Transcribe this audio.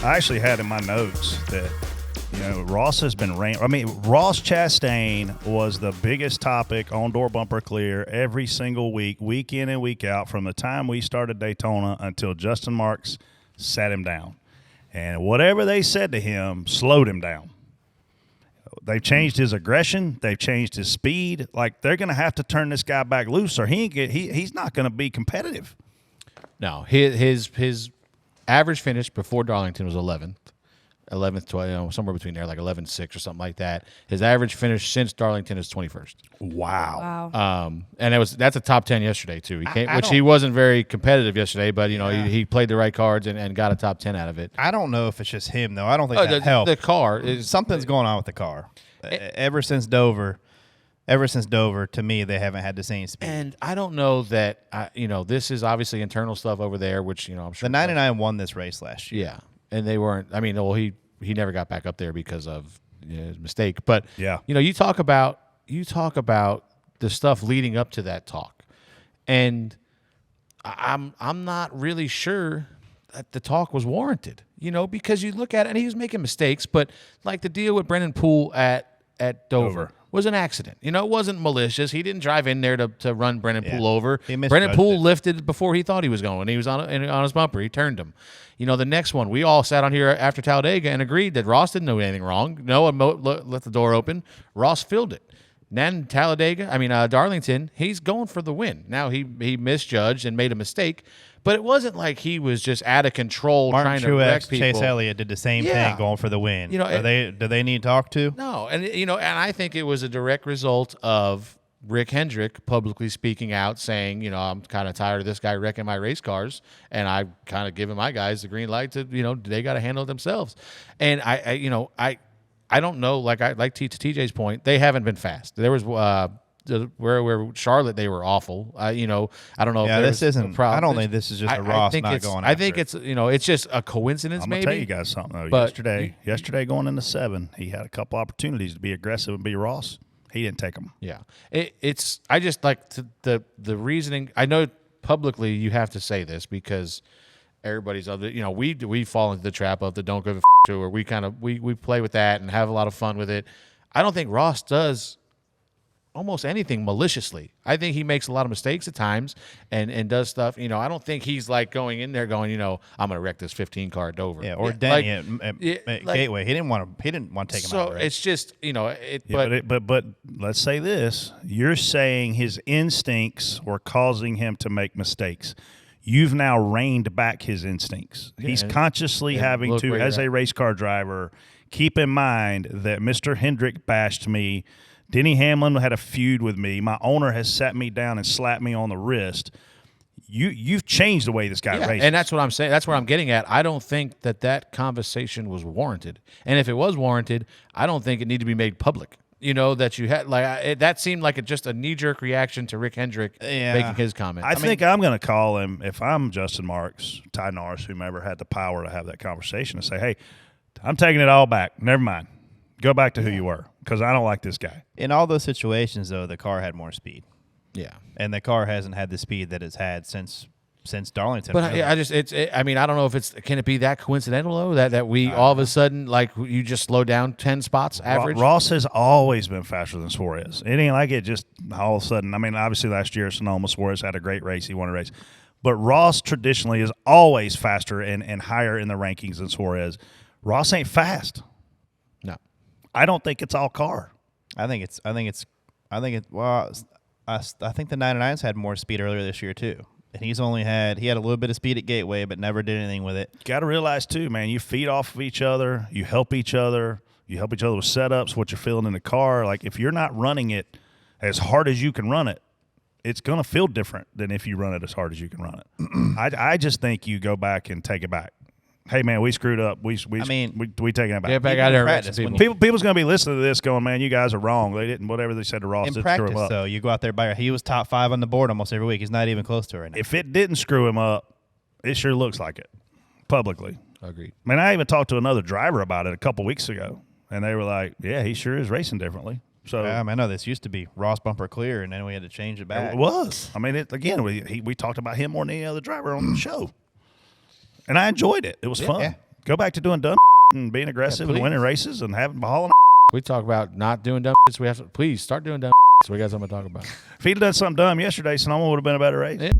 I actually had in my notes that, Ross has been ranked. I mean, Ross Chastain was the biggest topic on Door Bumper Clear every single week, week in and week out, from the time we started Daytona until Justin Marks sat him down. And whatever they said to him slowed him down. They've changed his aggression. They've changed his speed. Like, they're going to have to turn this guy back loose, or he's not going to be competitive. No, his average finish before Darlington was 11th, 12th, somewhere between there, like 11.6 or something like that. His average finish since Darlington is 21st. Wow. And that's a top 10 yesterday too. He wasn't very competitive yesterday, but he played the right cards and got a top 10 out of it. I don't know if it's just him though. I don't think that helped. The car is something's going on with the car. Ever since Dover, to me, they haven't had the same speed. And I don't know that, this is obviously internal stuff over there, which, I'm sure. The 99 won this race last year. Yeah. And they weren't, he never got back up there because of his mistake. But, yeah. You talk about the stuff leading up to that talk. And I'm not really sure that the talk was warranted, because you look at it, and he was making mistakes, but like the deal with Brennan Poole at Dover was an accident. It wasn't malicious. He didn't drive in there to run Brennan Poole over. Brennan Poole lifted before he thought he was going. He was on his bumper. He turned him. The next one, we all sat on here after Talladega and agreed that Ross didn't do anything wrong. Noah left the door open. Ross filled it. Then Darlington, he's going for the win. Now he misjudged and made a mistake, but it wasn't like he was just out of control trying to wreck people. Chase Elliott did the same thing, going for the win. Do they need to talk to? No, and and I think it was a direct result of Rick Hendrick publicly speaking out, saying, I'm kind of tired of this guy wrecking my race cars, and I kind of giving my guys the green light to, they got to handle it themselves. And I don't know, like to TJ's point, they haven't been fast. There was where Charlotte, they were awful. I don't know. Yeah, if this isn't. I don't think this is just a Ross not going. I think it's it's just a coincidence. I'm gonna tell you guys something though. But yesterday going into 7, he had a couple opportunities to be aggressive and be Ross. He didn't take them. Yeah, I just like the reasoning. I know publicly you have to say this because everybody's other. We fall into the trap of the don't give a to, or we play with that and have a lot of fun with it. I don't think Ross does almost anything maliciously. I think he makes a lot of mistakes at times and does stuff. I don't think he's like going in there going, I'm going to wreck this 15 car at Dover. Yeah, or Denny at Gateway. He didn't want to take him out. So it's just but let's say this: you're saying his instincts were causing him to make mistakes. You've now reined back his instincts. Yeah, he's consciously having to, as a race car driver, keep in mind that Mr. Hendrick bashed me. Denny Hamlin had a feud with me. My owner has sat me down and slapped me on the wrist. You've changed the way this guy races. And that's what I'm saying. That's where I'm getting at. I don't think that conversation was warranted. And if it was warranted, I don't think it needed to be made public. That you had that seemed like just a knee-jerk reaction to Rick Hendrick making his comment. I think I'm going to call him, if I'm Justin Marks, Ty Norris, whomever had the power to have that conversation, and say, hey, I'm taking it all back. Never mind. Go back to who you were, because I don't like this guy. In all those situations, though, the car had more speed. Yeah. And the car hasn't had the speed that it's had since Darlington. But really. I don't know if can it be that coincidental though that we all of a sudden you just slow down 10 spots average. Ross has always been faster than Suarez. It ain't like it just all of a sudden. Obviously last year Sonoma Suarez had a great race. He won a race, but Ross traditionally is always faster and higher in the rankings than Suarez. Ross ain't fast. No, I don't think it's all car. I think the 99s had more speed earlier this year too. And he had a little bit of speed at Gateway, but never did anything with it. Got to realize too, man, you feed off of each other, you help each other with setups, what you're feeling in the car. Like if you're not running it as hard as you can run it, it's going to feel different than if you run it as hard as you can run it. I just think you go back and take it back. Hey man, we screwed up. We taking it back. Get back out there. People's going to be listening to this, going, "Man, you guys are wrong. They didn't. Whatever they said to Ross didn't screw him up." Though you go out there he was top 5 on the board almost every week. He's not even close to it right now. If it didn't screw him up, it sure looks like it publicly. Agreed. Man, I even talked to another driver about it a couple weeks ago, and they were like, "Yeah, he sure is racing differently." So I know this used to be Ross bumper clear, and then we had to change it back. It was. We talked about him more than any other driver on the show, and I enjoyed it. It was fun. Yeah. Go back to doing dumb and being aggressive and please. winning races and having hauling. We talk about not doing dumb shit, so we have to please start doing dumb shit, so we got something to talk about. If he'd done something dumb yesterday, Sonoma would have been a better race. Yeah.